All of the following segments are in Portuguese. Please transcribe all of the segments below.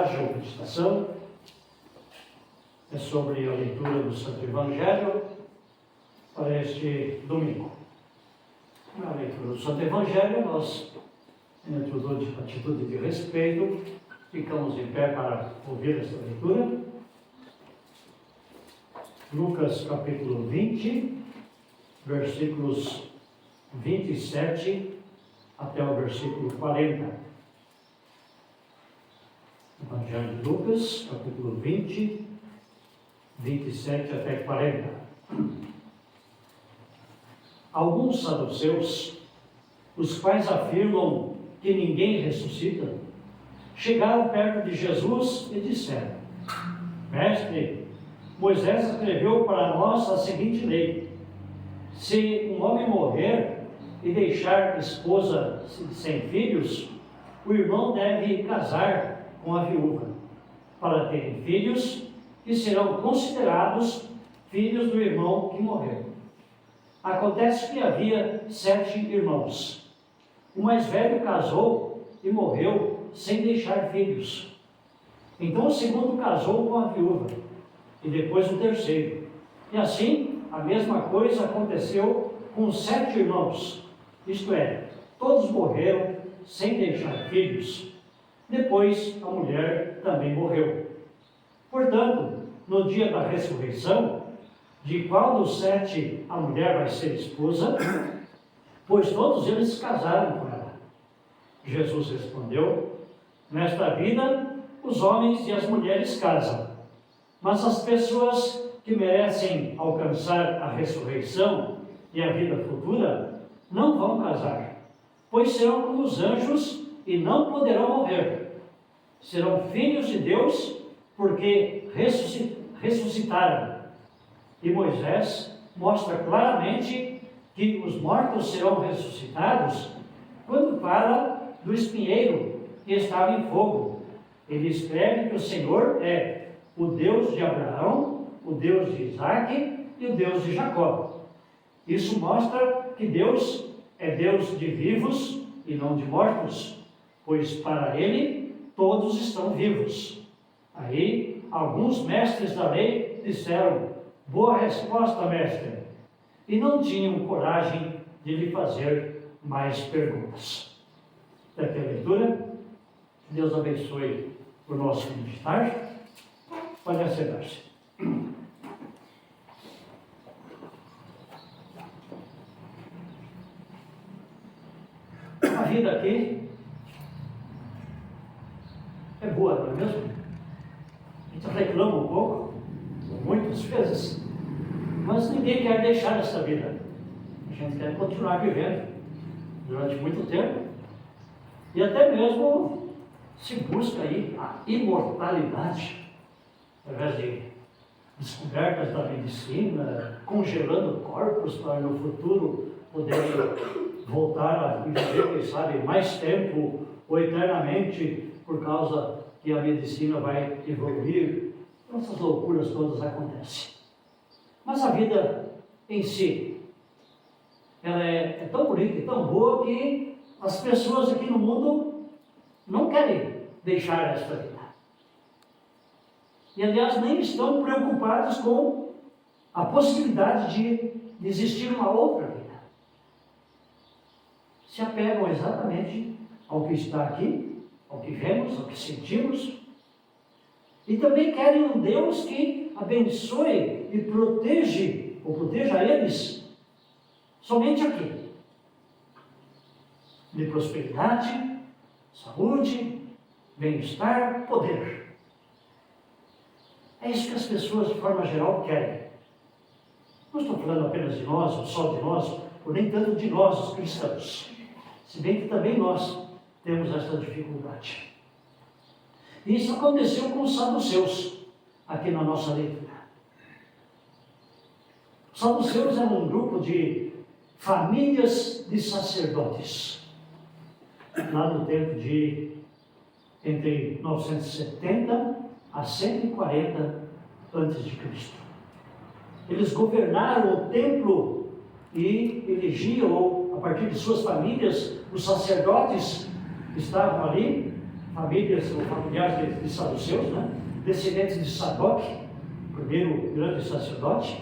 mensagem ou meditação é sobre a leitura do Santo Evangelho para este domingo. Na leitura do Santo Evangelho, nós, em atitude de respeito, ficamos em pé para ouvir esta leitura. Lucas capítulo 20, versículos 27 até o versículo 40. Evangelho de Lucas, capítulo 20, 27 até 40. Alguns saduceus, os quais afirmam que ninguém ressuscita, chegaram perto de Jesus e disseram: Mestre, Moisés escreveu para nós a seguinte lei: se um homem morrer e deixar esposa sem filhos, o irmão deve casar com a viúva, para terem filhos que serão considerados filhos do irmão que morreu. Acontece que havia 7 irmãos. O mais velho casou e morreu sem deixar filhos. Então o segundo casou com a viúva, e depois o terceiro. E assim, a mesma coisa aconteceu com os 7 irmãos. Isto é, todos morreram sem deixar filhos. Depois a mulher também morreu. Portanto, no dia da ressurreição, de qual dos 7 a mulher vai ser esposa? Pois todos eles se casaram com ela. Jesus respondeu: nesta vida, os homens e as mulheres casam, mas as pessoas que merecem alcançar a ressurreição e a vida futura não vão casar, pois serão como os anjos e não poderão morrer. Serão filhos de Deus porque ressuscitaram. E Moisés mostra claramente que os mortos serão ressuscitados quando fala do espinheiro que estava em fogo. Ele escreve que o Senhor é o Deus de Abraão, o Deus de Isaque e o Deus de Jacó. Isso mostra que Deus é Deus de vivos e não de mortos, pois para Ele todos estão vivos. Aí, alguns mestres da lei disseram: boa resposta, mestre, e não tinham coragem de lhe fazer mais perguntas. Daqui a leitura. Deus abençoe o nosso meditar. Pode assentar-se. A vida aqui é boa, não é mesmo? A gente reclama um pouco, muitas vezes, mas ninguém quer deixar essa vida. A gente quer continuar vivendo durante muito tempo, e até mesmo se busca aí a imortalidade, através de descobertas da medicina, congelando corpos para no futuro poderem voltar a viver, quem sabe, mais tempo ou eternamente, por causa que a medicina vai evoluir. Essas loucuras todas acontecem. Mas a vida em si, ela é tão bonita e tão boa que as pessoas aqui no mundo não querem deixar esta vida. E, aliás, nem estão preocupados com a possibilidade de existir uma outra vida. Se apegam exatamente ao que está aqui, ao que vemos, ao que sentimos, e também querem um Deus que abençoe e proteja eles somente aqui. De prosperidade, saúde, bem-estar, poder. É isso que as pessoas, de forma geral, querem. Não estou falando apenas de nós, ou só de nós, ou nem tanto de nós, os cristãos. Se bem que também nós temos essa dificuldade. E isso aconteceu com os saduceus, aqui na nossa leitura. Os saduceus eram um grupo de famílias de sacerdotes, lá no tempo de entre 970 a 140 a.C. Eles governaram o templo e elegiam, a partir de suas famílias, os sacerdotes que estavam ali, famílias ou familiares de saduceus, né? Descendentes de Sadoc, primeiro grande sacerdote.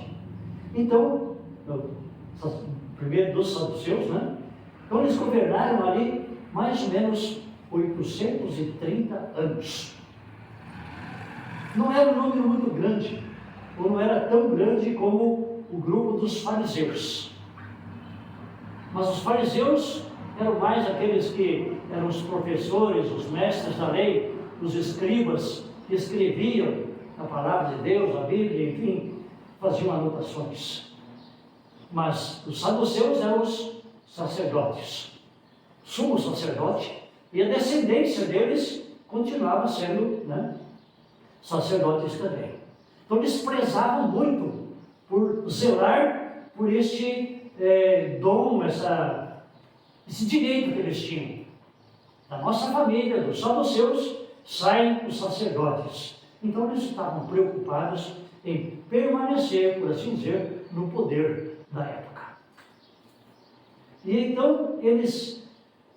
Então, primeiro dos saduceus, né? Então eles governaram ali mais ou menos 830 anos. Não era um número muito grande, ou não era tão grande como o grupo dos fariseus. Mas os fariseus eram mais aqueles que eram os professores, os mestres da lei, os escribas, que escreviam a palavra de Deus, a Bíblia, enfim, faziam anotações. Mas os saduceus eram os sacerdotes, sumo sacerdote, e a descendência deles continuava sendo, né, sacerdotes também. Então eles prezavam muito por zelar por este dom, esse direito que eles tinham. Da nossa família, dos saduceus, saem os sacerdotes. Então eles estavam preocupados em permanecer, por assim dizer, no poder da época. E então eles,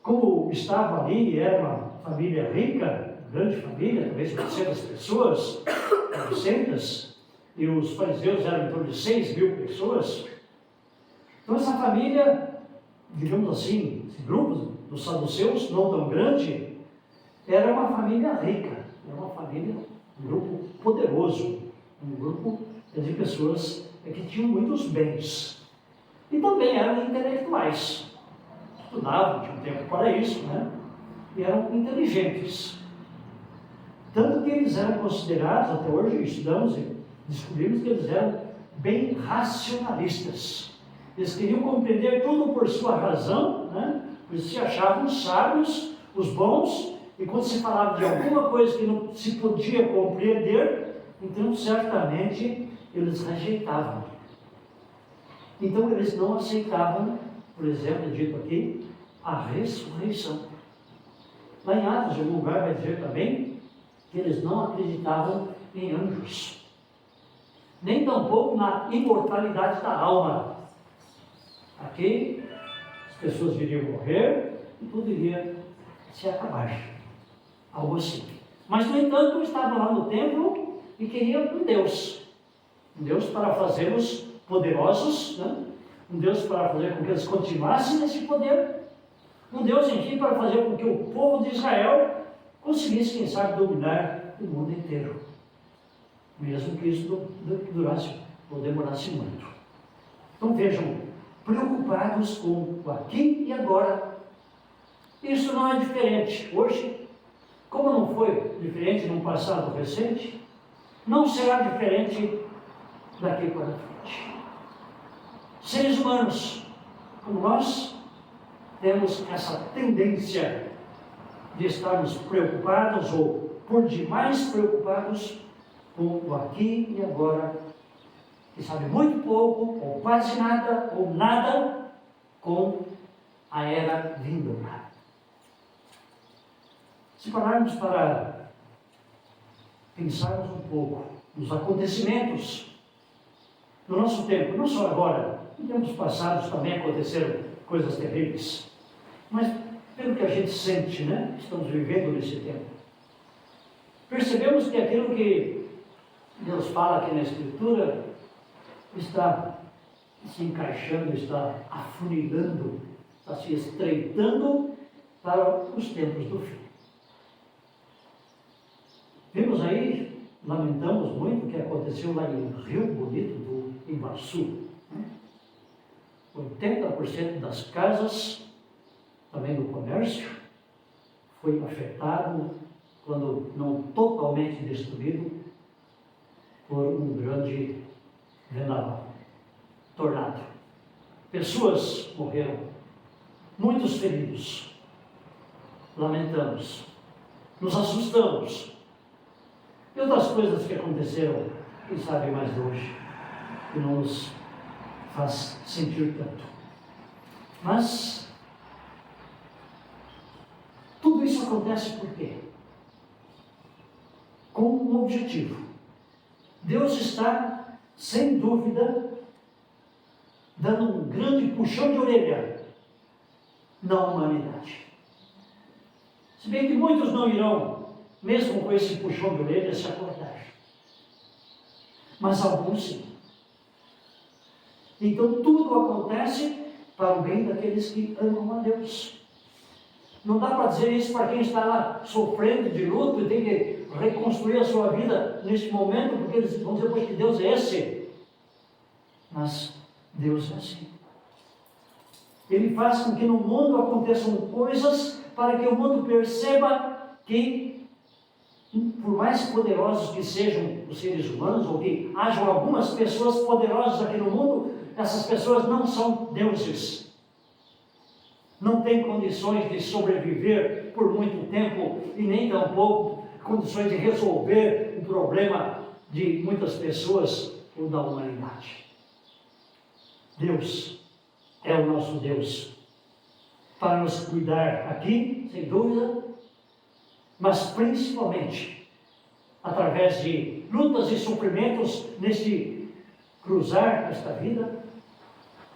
como estavam ali, era uma família rica, grande família, talvez 800 pessoas, 900, e os fariseus eram em torno de 6.000 pessoas. Então essa família, digamos assim, esse grupo dos saduceus, não tão grande, era uma família rica, era uma família, um grupo poderoso, um grupo de pessoas que tinham muitos bens. E também eram intelectuais, estudavam, tinham tempo para isso, né? E eram inteligentes. Tanto que eles eram considerados, até hoje estudamos e descobrimos que eles eram bem racionalistas. Eles queriam compreender tudo por sua razão, né? Eles se achavam sábios, os bons, e quando se falava de alguma coisa que não se podia compreender, então certamente eles rejeitavam. Então eles não aceitavam, por exemplo, dito aqui, a ressurreição. Lá em Atos, em algum lugar vai dizer também que eles não acreditavam em anjos, nem tampouco na imortalidade da alma. Aqui as pessoas iriam morrer e tudo iria se acabar, algo assim. Mas no entanto estavam lá no templo e queriam um Deus para fazê-los poderosos, né? Um Deus para fazer com que eles continuassem nesse poder, um Deus, enfim, para fazer com que o povo de Israel conseguisse, quem sabe, dominar o mundo inteiro, mesmo que isso durasse ou demorasse muito. Então vejam, preocupados com o aqui e agora. Isso não é diferente hoje, como não foi diferente num passado recente, não será diferente daqui para frente. Seres humanos, como nós, temos essa tendência de estarmos preocupados ou por demais preocupados com o aqui e agora, que sabe muito pouco, ou quase nada, ou nada, com a era vindoura. Se pararmos para pensarmos um pouco nos acontecimentos do nosso tempo, não só agora, em tempos passados também aconteceram coisas terríveis, mas pelo que a gente sente, né? Estamos vivendo nesse tempo. Percebemos que aquilo que Deus fala aqui na Escritura está se encaixando, está afunilando, está se estreitando para os tempos do fim. Vimos aí, lamentamos muito o que aconteceu lá em Rio Bonito do Imbaçu. 80% das casas, também do comércio, foi afetado, quando não totalmente destruído, por um grande vendaval, tornado. Pessoas morreram, muitos feridos. Lamentamos, nos assustamos. E outras coisas que aconteceram, quem sabe mais hoje, que não nos faz sentir tanto. Mas tudo isso acontece por quê? Com um objetivo. Deus está, sem dúvida, dando um grande puxão de orelha na humanidade. Se bem que muitos não irão, mesmo com esse puxão de orelha, se acordar. Mas alguns sim. Então tudo acontece para o bem daqueles que amam a Deus. Não dá para dizer isso para quem está lá sofrendo de luto e tem que reconstruir a sua vida neste momento, porque eles vão dizer, pois que Deus é esse. Mas Deus é assim. Ele faz com que no mundo aconteçam coisas para que o mundo perceba que, por mais poderosos que sejam os seres humanos, ou que hajam algumas pessoas poderosas aqui no mundo, essas pessoas não são deuses. Não têm condições de sobreviver por muito tempo e nem tampouco condições de resolver o problema de muitas pessoas ou da humanidade. Deus é o nosso Deus para nos cuidar aqui, sem dúvida, mas principalmente através de lutas e sofrimentos neste cruzar esta vida,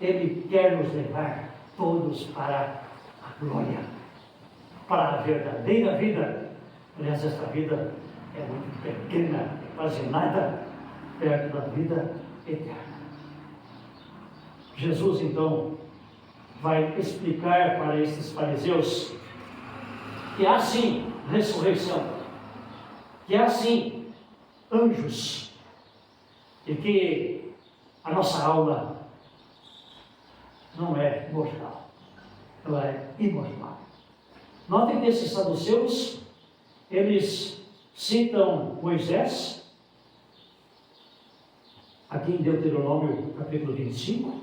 Ele quer nos levar todos para a glória, para a verdadeira vida. Aliás, esta vida é muito pequena, quase nada perto da vida eterna. Jesus, então, vai explicar para esses fariseus que há sim ressurreição, que há sim anjos, e que a nossa alma não é mortal, ela é imortal. Notem que esses saduceus, eles citam Moisés, aqui em Deuteronômio capítulo 25.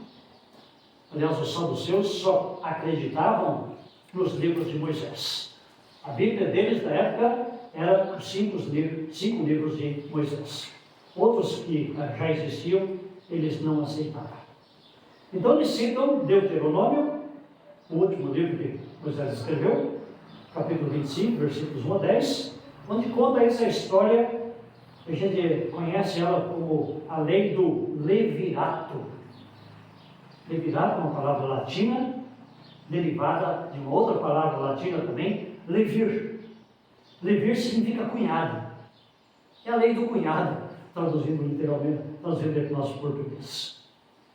Aliás, os saduceus só acreditavam nos livros de Moisés. A Bíblia deles, da época, era os 5 livros de Moisés. Outros que já existiam, eles não aceitavam. Então eles citam Deuteronômio, o último livro que Moisés escreveu, capítulo 25, versículos 1 a 10, onde conta essa história, a gente conhece ela como a lei do levirato. Levirato é uma palavra latina, derivada de uma outra palavra latina também, levir. Levir significa cunhado. É a lei do cunhado, traduzindo literalmente, traduzindo para o nosso português.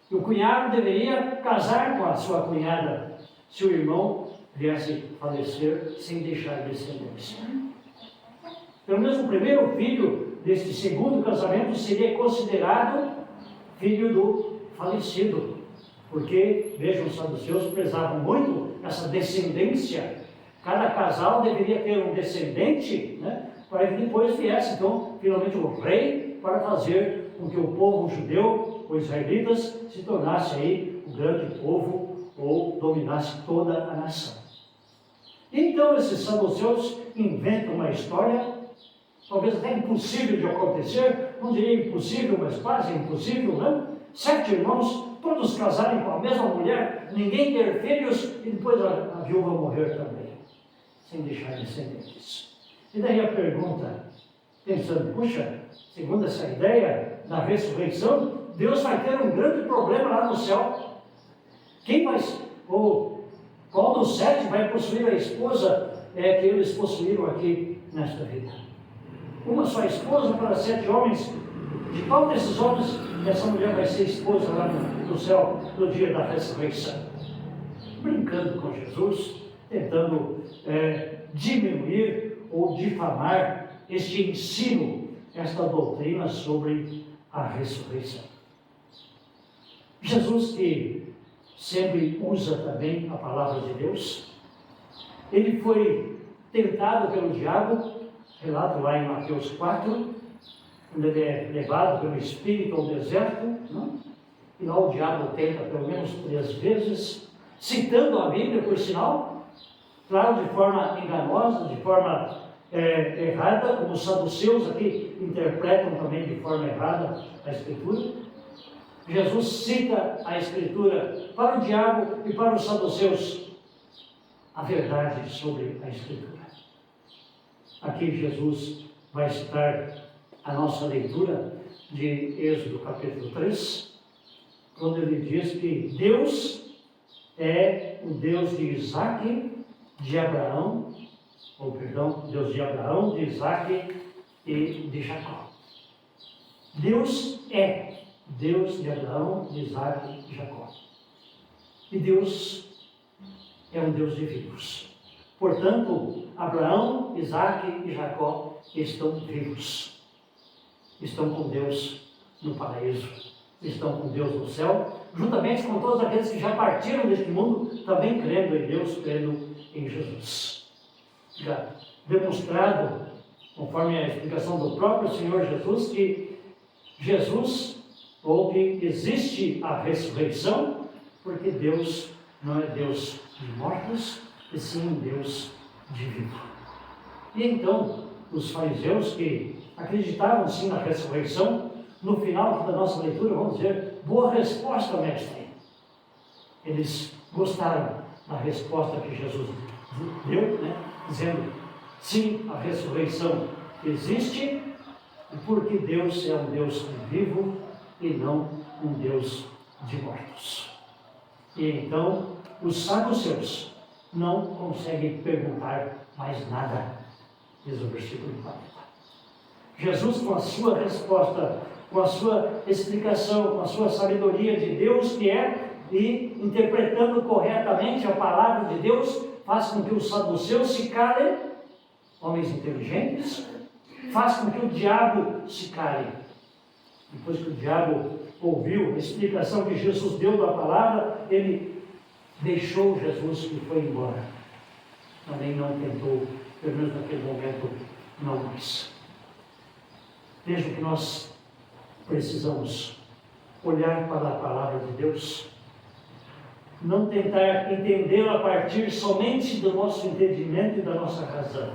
E o cunhado deveria casar com a sua cunhada se o irmão viesse falecer sem deixar descendência. Pelo menos o primeiro filho deste segundo casamento seria considerado filho do falecido, porque, vejam, os saduceus prezavam muito essa descendência. Cada casal deveria ter um descendente, né, para que depois viesse, então, finalmente o rei, para fazer com que o povo judeu, os israelitas, se tornasse aí o grande povo ou dominasse toda a nação. Então esses saduceus inventam uma história, talvez até impossível de acontecer, não diria impossível, mas quase impossível, né? 7 irmãos, todos casarem com a mesma mulher, ninguém ter filhos, e depois a viúva morrer também, sem deixar descendentes. E daí a pergunta, pensando, puxa, segundo essa ideia da ressurreição, Deus vai ter um grande problema lá no céu. Quem vai, ou qual dos 7 vai possuir a esposa que eles possuíram aqui nesta vida? Uma só esposa para 7 homens. De qual desses homens essa mulher vai ser esposa lá no céu no dia da ressurreição? Brincando com Jesus, tentando diminuir ou difamar este ensino, esta doutrina sobre a ressurreição. Jesus, que sempre usa também a palavra de Deus, ele foi tentado pelo diabo, relato lá em Mateus 4, quando ele é levado pelo Espírito ao deserto, não? E lá o diabo tenta pelo menos 3 vezes, citando a Bíblia, por sinal, claro, de forma enganosa, de forma errada, como os saduceus aqui interpretam também de forma errada a Escritura. Jesus cita a Escritura para o diabo e para os saduceus a verdade sobre a Escritura. Aqui Jesus vai citar a nossa leitura de Êxodo capítulo 3, quando ele diz que Deus é o Deus de Isaque, de Abraão Deus de Abraão, de Isaac e de Jacó. Deus é Deus de Abraão, de Isaac e de Jacó. E Deus é um Deus de vivos. Portanto, Abraão, Isaac e Jacó estão vivos. Estão com Deus no paraíso. Estão com Deus no céu, juntamente com todos aqueles que já partiram deste mundo, também crendo em Deus, crendo em Jesus. Já demonstrado, conforme a explicação do próprio Senhor Jesus, que Jesus, ou que existe a ressurreição, porque Deus não é Deus de mortos, e sim Deus de vivos. E então, os fariseus que acreditavam sim na ressurreição, no final da nossa leitura vão dizer: boa resposta, mestre. Eles gostaram da resposta que Jesus deu, dizendo: sim, a ressurreição existe, porque Deus é um Deus vivo e não um Deus de mortos. E então, os saduceus não conseguem perguntar mais nada, diz o versículo 40. Jesus, com a sua resposta, com a sua explicação, com a sua sabedoria de Deus que é, e interpretando corretamente a palavra de Deus, faz com que os saduceus se calem, homens inteligentes, faz com que o diabo se cale. Depois que o diabo ouviu a explicação que Jesus deu da palavra, ele deixou Jesus e foi embora. Também não tentou, pelo menos naquele momento, não mais. Veja que nós precisamos olhar para a palavra de Deus, não tentar entendê-la a partir somente do nosso entendimento e da nossa razão.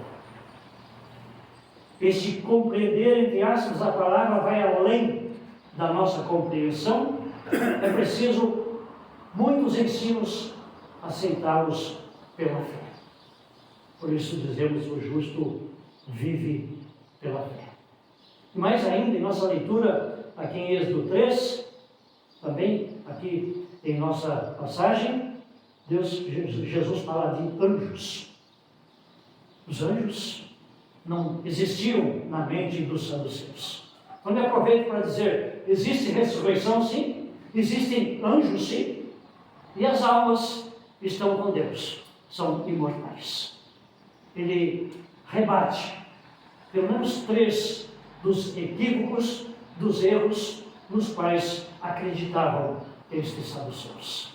Este compreender, entre aspas, a palavra vai além da nossa compreensão. É preciso muitos ensinos aceitá-los pela fé. Por isso dizemos: o justo vive pela fé. Mais ainda, em nossa leitura, aqui em Êxodo 3, também aqui em nossa passagem, Jesus fala de anjos. Os anjos não existiam na mente dos saduceus. Então eu aproveito para dizer: existe ressurreição, sim, existem anjos, sim, e as almas estão com Deus, são imortais. Ele rebate pelo menos 3 dos equívocos, dos erros nos quais acreditavam estes saduceus.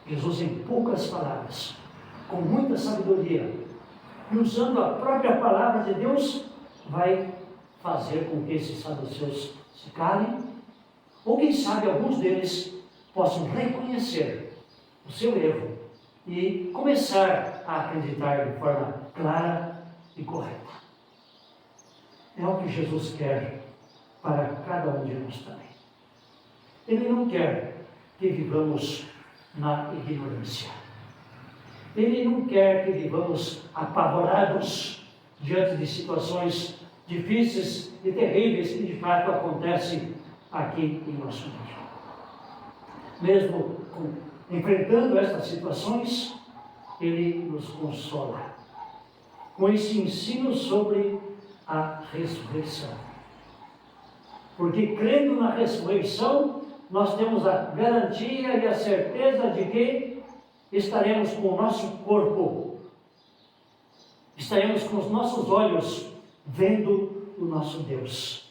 Jesus, em poucas palavras, com muita sabedoria, e usando a própria palavra de Deus, vai fazer com que esses saduceus se calem, ou quem sabe alguns deles possam reconhecer o seu erro e começar a acreditar de forma clara e correta. É o que Jesus quer para cada um de nós também. Ele não quer que vivamos na ignorância. Ele não quer que vivamos apavorados diante de situações difíceis e terríveis que de fato acontecem aqui em nosso meio. Mesmo enfrentando estas situações, Ele nos consola com esse ensino sobre a ressurreição. Porque crendo na ressurreição, nós temos a garantia e a certeza de que estaremos com o nosso corpo, estaremos com os nossos olhos vendo o nosso Deus.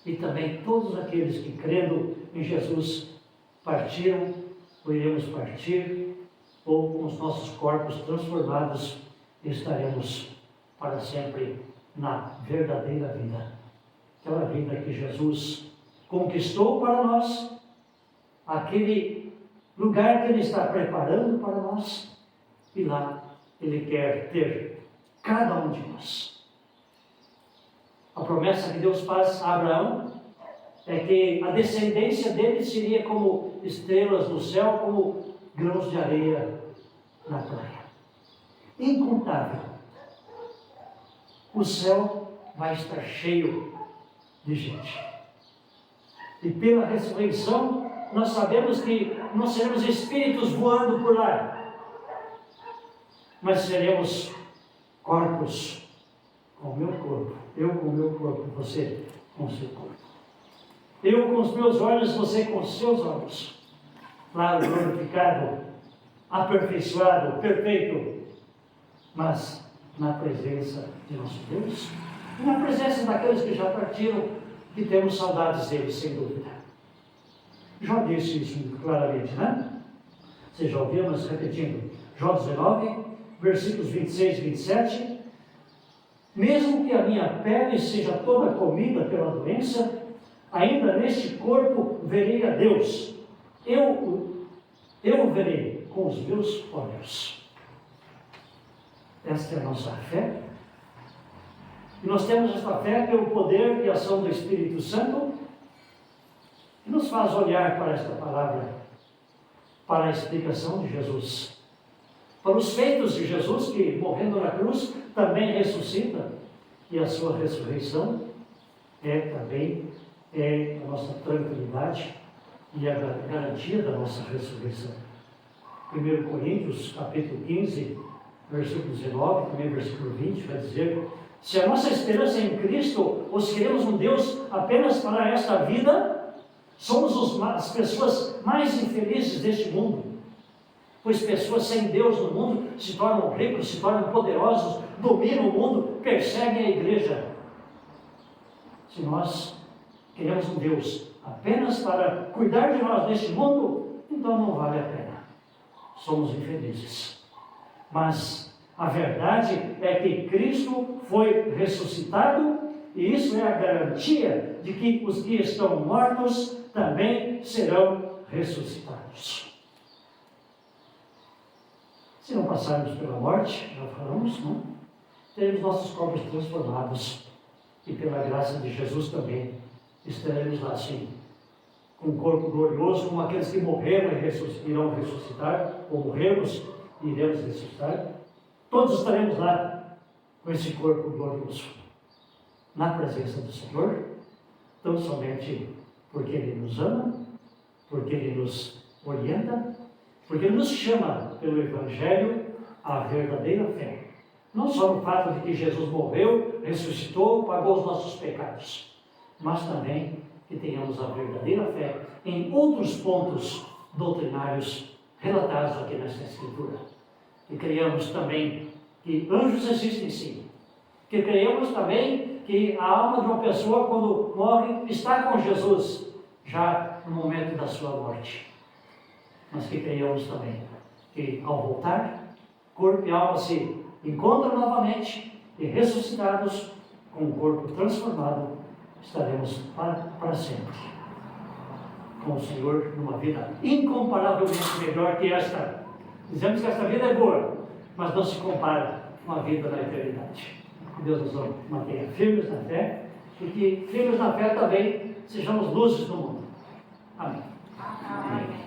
E também todos aqueles que, crendo em Jesus, partiram, ou iremos partir, ou com os nossos corpos transformados, estaremos para sempre na verdadeira vida. Aquela vida que Jesus conquistou para nós, aquele lugar que Ele está preparando para nós, e lá Ele quer ter cada um de nós. A promessa que Deus faz a Abraão é que a descendência dele seria como estrelas no céu, como grãos de areia na praia. Incontável. O céu vai estar cheio de gente. E pela ressurreição, nós sabemos que não seremos espíritos voando por lá, mas seremos corpos com o meu corpo, eu com o meu corpo, você com o seu corpo. Eu com os meus olhos, você com os seus olhos. Claro, glorificado, aperfeiçoado, perfeito, mas na presença de nosso Deus, e na presença daqueles que já partiram, que temos saudades deles, sem dúvida. Jó disse isso muito claramente, né? Você já ouviu, mas repetindo. Jó 19, versículos 26 e 27. Mesmo que a minha pele seja toda comida pela doença, ainda neste corpo verei a Deus. Eu o verei com os meus olhos. Esta é a nossa fé. E nós temos esta fé pelo poder e ação do Espírito Santo, que nos faz olhar para esta palavra, para a explicação de Jesus, para os feitos de Jesus, que morrendo na cruz também ressuscita, e a sua ressurreição também a nossa tranquilidade e a garantia da nossa ressurreição. 1 Coríntios, capítulo 15, versículo 19, também versículo 20, vai dizer: se a nossa esperança é em Cristo, ou se queremos um Deus apenas para esta vida, somos as pessoas mais infelizes deste mundo. Pois pessoas sem Deus no mundo se tornam ricos, se tornam poderosos, dominam o mundo, perseguem a igreja. Se nós queremos um Deus apenas para cuidar de nós neste mundo, então não vale a pena. Somos infelizes. Mas a verdade é que Cristo foi ressuscitado, e isso é a garantia de que os que estão mortos também serão ressuscitados. Se não passarmos pela morte, já falamos, não? Teremos nossos corpos transformados, e pela graça de Jesus também estaremos lá sim, com um corpo glorioso, como aqueles que morreram e irão ressuscitar, ou morremos e iremos ressuscitar. Todos estaremos lá com esse corpo glorioso, na presença do Senhor, tão somente porque Ele nos ama, porque Ele nos orienta, porque Ele nos chama pelo Evangelho à verdadeira fé. Não só no fato de que Jesus morreu, ressuscitou, pagou os nossos pecados, mas também que tenhamos a verdadeira fé em outros pontos doutrinários relatados aqui nesta Escritura. Que creiamos também que anjos existem sim. Que creiamos também que a alma de uma pessoa, quando morre, está com Jesus, já no momento da sua morte. Mas que creiamos também que, ao voltar, corpo e alma se encontram novamente e ressuscitados, com o corpo transformado, estaremos para sempre com o Senhor numa vida incomparavelmente melhor que esta. Dizemos que esta vida é boa, mas não se compara com a vida na eternidade. Que Deus nos mantenha firmes na fé, e que firmes na fé também sejamos luzes no mundo. Amém. Amém.